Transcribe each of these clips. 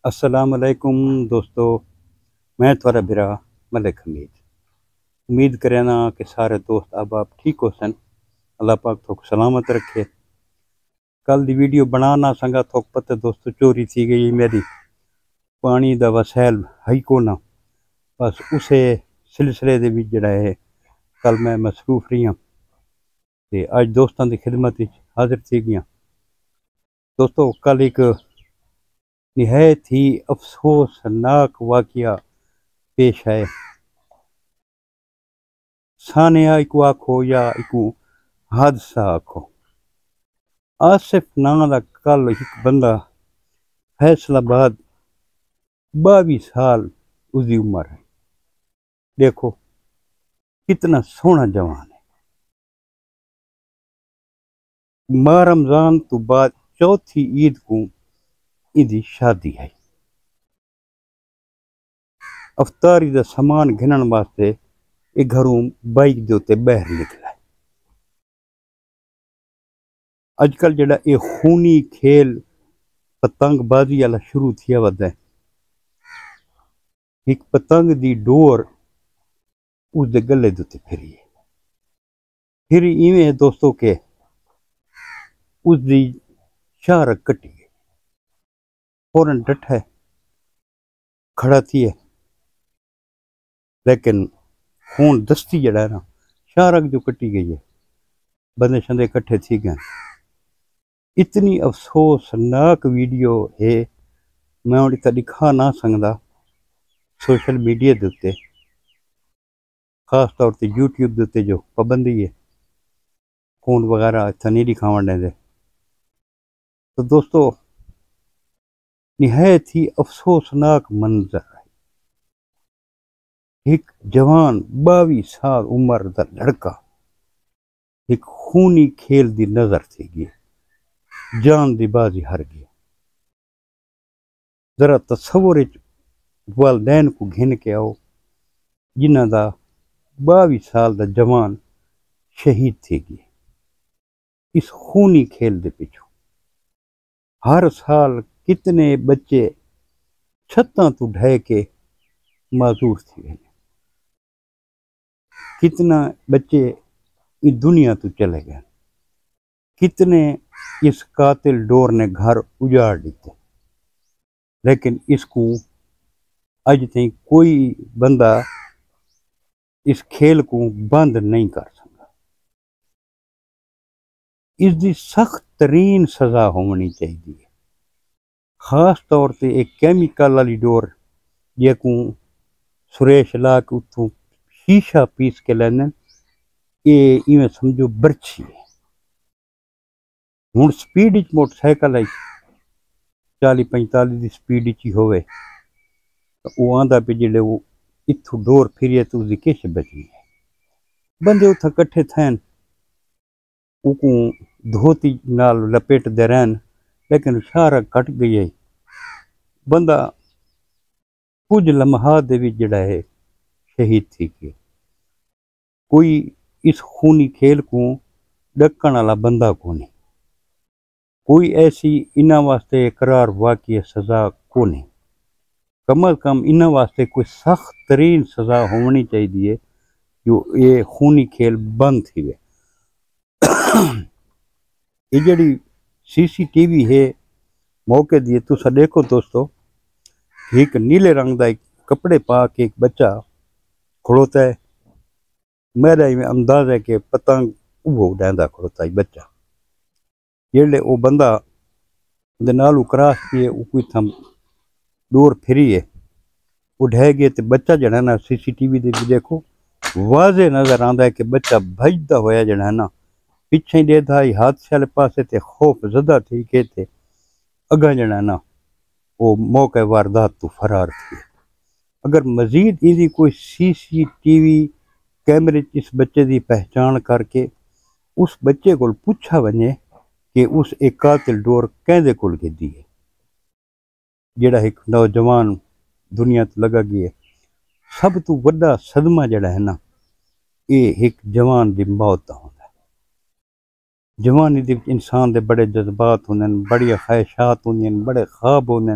السلام علیکم دوستو، میں تھوڑا برا ملک حمید امید کرنا کہ سارے دوست آپ ٹھیک ہو سن۔ اللہ پاک تھوک سلامت رکھے۔ کل دی ویڈیو بنانا سنگا تھوک پتہ دوستو چوری تھی گئی میری، پانی دا وسائل ہے کو نہ، بس اسے سلسلے دے وچ جڑا ہے کل میں مصروف رہی ہوں تے اج دوستاں دی خدمت وچ حاضر تھی گیا۔ دوستو کل ایک نہایت ہی افسوسناک واقعہ پیش ہے۔ سانیہ ایکو آکھو یا ایکو حادثہ آکھو۔ آصف نام دا کل ایک بندہ فیصل آباد 22 سال اس دی عمر ہے۔ دیکھو کتنا سونا جوان ہے۔ ماہ رمضان تو بعد چوتھی عید کو دی شادی ہے۔ افطاری دا سامان گھنن واسطے ایک گھروں بائک دے تے باہر نکلا ہے۔ اج کل جڑا یہ خونی کھیل پتنگ بازی والا شروع تھیا ودا ہے۔ ایک پتنگ دی ڈور اس دے گلے دے تے پھری ہے۔ پھر ایویں دوستو کہ اس دی شارک کٹی گئی، فوراً ڈٹھا ہے، کھڑا تھی ہے، لیکن خون دستی جڑا ہے نا شارک جو کٹی گئی ہے، بندے شندے کٹھے تھی گئے۔ اتنی افسوسناک ویڈیو ہے، میں انہیں تا دکھا نہ سکتا سوشل میڈیا دیتے، خاص طور تے یوٹیوب دیتے جو پابندی ہے فون وغیرہ اتنا نہیں دکھاون دے۔ تو دوستو نہایت ہی افسوسناک منظر ہے۔ ایک جوان 22 سال عمر دا لڑکا ایک خونی کھیل دی نظر تھی گئی، جان دی بازی ہر گئی۔ ذرا تصور والدین کو گھن کے آؤ جنہ دا 22 سال دا جوان شہید تھی گئی اس خونی کھیل دے پیچھو۔ ہر سال کتنے بچے چھتاں تو ڈھے کے معذور تھی گئے، کتنا بچے اس دنیا تو چلے گئے، کتنے اس قاتل ڈور نے گھر اجاڑ دیتے، لیکن اس کو اج تک کوئی بندہ اس کھیل کو بند نہیں کر سکتا۔ اس دی سخت ترین سزا ہونی چاہیے، خاص طور تے ایک کیمیکل والی ڈور جے کو سریش لا کے اتوں شیشہ پیس کے لیندن، یہ ایویں سمجھو برچھی ہے۔ ہوں سپیڈ موٹر سائیکل ہے 40-45 دی سپیڈ ہی ہوئے تو وہ آندا پہ جڑے وہ اتھوں ڈور پھریے تو اس دی کش بچنی ہے۔ بندے اتھا کٹھے تھین وہ کو دھوتی نال لپیٹ دے رہن، لیکن شارک کٹ گئی ہے۔ بندہ کچھ لمحات دے وچ جڑا ہے شہید تھی گیا۔ کوئی اس خونی کھیل کو ڈکن والا بندہ کو نہیں، کوئی ایسی انہاں واسطے قرار واقعی سزا کو نہیں۔ کم از کم انہاں واسطے کوئی سخت ترین سزا ہونی چاہیے جو یہ خونی کھیل بند تھی وے۔ یہ جڑی CCTV ہے موقع دیے تسا دیکھو دوستو، ایک نیلے رنگ دا ایک کپڑے پا کے ایک بچہ کھڑوتا ہے، میرا انداز ہے کہ پتنگ وہ ڈیندا کھڑوتا ہے بچہ، جڑے وہ بندہ دے نالو کراس کیے وہ کوئی تھم ڈور پھری ہے، وہ ڈھے گئے تے بچہ جڑا ہے نا CCTV دے بھی دیکھو واضح نظر آندا ہے کہ بچہ بھجدا ہویا جڑا ہے نا پیچھے دے تھا حادثے والے پاسے تے خوف زدہ تھی کہ تے اگا جڑا ہے نا وہ موقع واردات تو فرار تھی۔ اگر مزید ایدی کوئی CCTV کیمرے اس بچے دی پہچان کر کے اس بچے کو پوچھا ونجے کہ اس ایک قاتل ڈور کیندے کول گدی ہے، جڑا ایک نوجوان دنیا تو لگا گیا ہے۔ سب تو وڈا صدمہ جڑا ہے نا یہ ایک جوان دی موت دا ہوندا ہے۔ جوانی دی انسان دے بڑے جذبات ہوندے، بڑی خواہشات ہوندی، بڑے خواب ہوندے،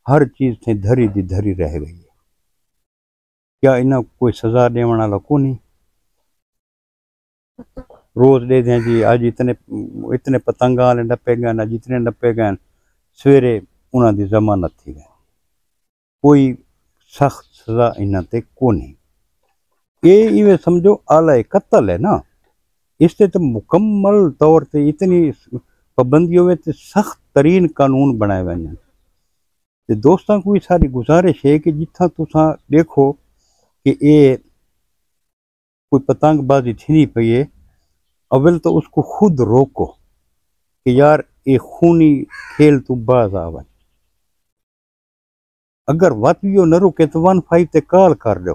ہر چیز تھے دھری دی دھری رہ گئی ہے. کیا انہیں کوئی سزا دینے والا کو نہیں؟ روز دے دیں جی آج اتنے پتنگ والے ڈپے گئے نا جتنے ڈپے گئے سویرے انہوں دی ضمانت تھی گئے. کوئی سخت سزا انہوں تے کو نہیں. یہ ایویں سمجھو اعلی قتل ہے نا. اس تے تو مکمل طور تے اتنی پابندی ہوئے تے سخت ترین قانون بنائے ہوئے ہیں. تے دوستاں کوئی ساری گزارش ہے کہ جتھاں تساں دیکھو کہ یہ کوئی پتنگ بازی تھی پئی ہے، اول تو اس کو خود روکو کہ یار یہ خونی کھیل تو باز آوے. اگر وت بھی نہ روکے تو 15 تے کال کر دو،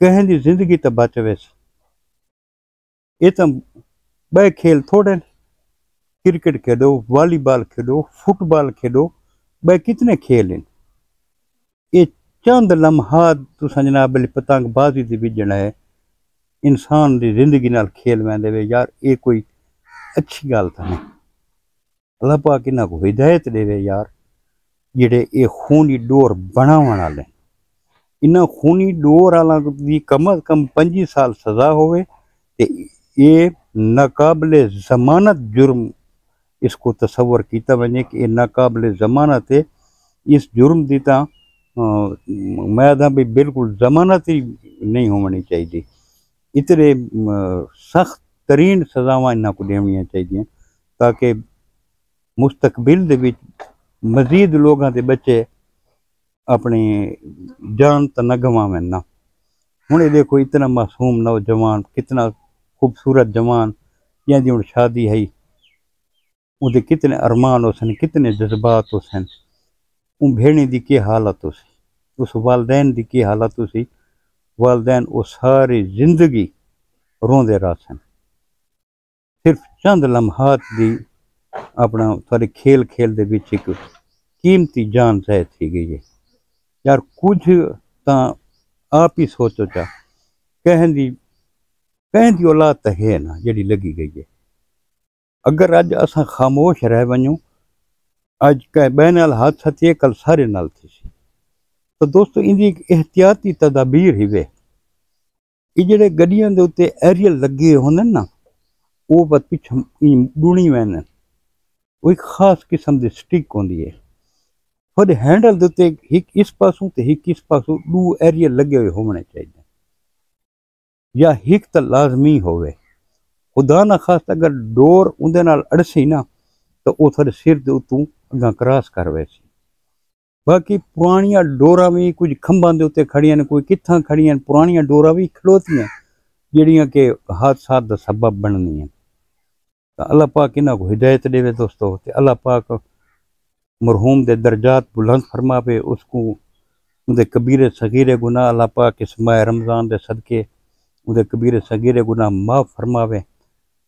کہیں دی زندگی تو بچ ویسے. یہ تو بے کھیل تھوڑے، کرکٹ کھیلو، والی بال کھیلو، فٹ بال کھیلو، بے کتنے کھیل ہیں. یہ چند لمحات تساں جناب پتنگ بازی دی وجنا ہے انسان دی زندگی نال کھیل ویندے وے. یار یہ کوئی اچھی گل تو نہیں. اللہ پاک انہاں کو ہدایت دے وے یار. جڑے یہ خونی ڈور بناون والے انہاں خونی ڈور والا دی کم از کم 25 سال سزا ہوئے تے یہ ناقابل ضمانت جرم اس کو تصور کیتا ونجے کہ یہ ناقابل ضمانت ہے. اس جرم دی تا میں آدھا بھی بالکل ضمانت ہی نہیں ہونی چاہیے. اتنے سخت ترین سزاواں انہاں کو دینیاں چاہیے تاکہ مستقبل دے وچ مزید لوگاں دے بچے اپنی جان تا نہ گواویں نہ. ہن یہ دیکھو اتنا معصوم نوجوان کتنا خوبصورت جوان یا دی ہن شادی ہے وہ کتنے ارمان ہو سن کتنے جذبات ہو سن. ان بھیڑی دی کی حالت ہو سی، اس والدین دی کی حالت ہو سی. والدین وہ ساری زندگی روندے رہ سن. صرف چند لمحات دی اپنا سارے کھیل دے وچ ایک قیمتی جان ضائع تھی گئی ہے. یار کچھ تاں آپ ہی سوچو چا کہیں دی اولاد تو ہے نا جڑی لگی گئی ہے. اگر اج اساں خاموش رہ ونجوں اج کہ بین نال حادثہ تھے کل سارے نال تھی سی. تو دوستو ان دی ایک احتیاطی تدابیر ہی وے. یہ جڑے گڈیاں دے اوتے ایریل لگے ہوندے نا وہ بت پچھوں ڈونی وین وہ ایک خاص قسم دی سٹک ہوندی ہے. پھر ہینڈل دے اوتے ایک اس پاسوں تے ایک اس پاسوں 2 ایریل لگے ہوئے ہونے چاہیے یا ایک تو لازمی ہوئے. خدا نہ خواستہ اگر ڈور اندے نال اڑسی نا تو وہ تھوڑے سر دے اتوں اگاں کراس کر ویسی. باقی پرانیاں ڈوراں بھی کچھ کھمباں دے اوتے کھڑیاں نے کوئی کتھاں کھڑیاں پرانیاں ڈوراں بھی کھلوتیاں جڑیاں کہ حادثات دا سبب بننی ہیں. اللہ پاک انہاں کو ہدایت دے دوستو تے اللہ پاک مرحوم دے درجات بلند فرماوے. اس کو اندے کبیرے صغیرے گناہ اللہ پاک اس ماہ رمضان دے صدقے اندے کبیرے صغیرے گناہ معاف فرماوے.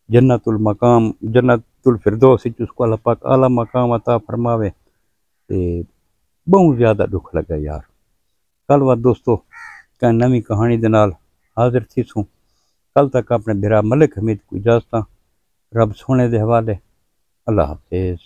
جنت المقام جنت الفردوس اس کو اللہ پاک اعلیٰ مقام عطا فرماوے. تے بہت زیادہ دکھ لگا یار. کل وقت دوستو کہ نویں کہانی دے نال حاضر تھی سوں. کل تک اپنے بھرا ملک حمید کو اجازت رب سونے دے حوالے. اللہ حافظ.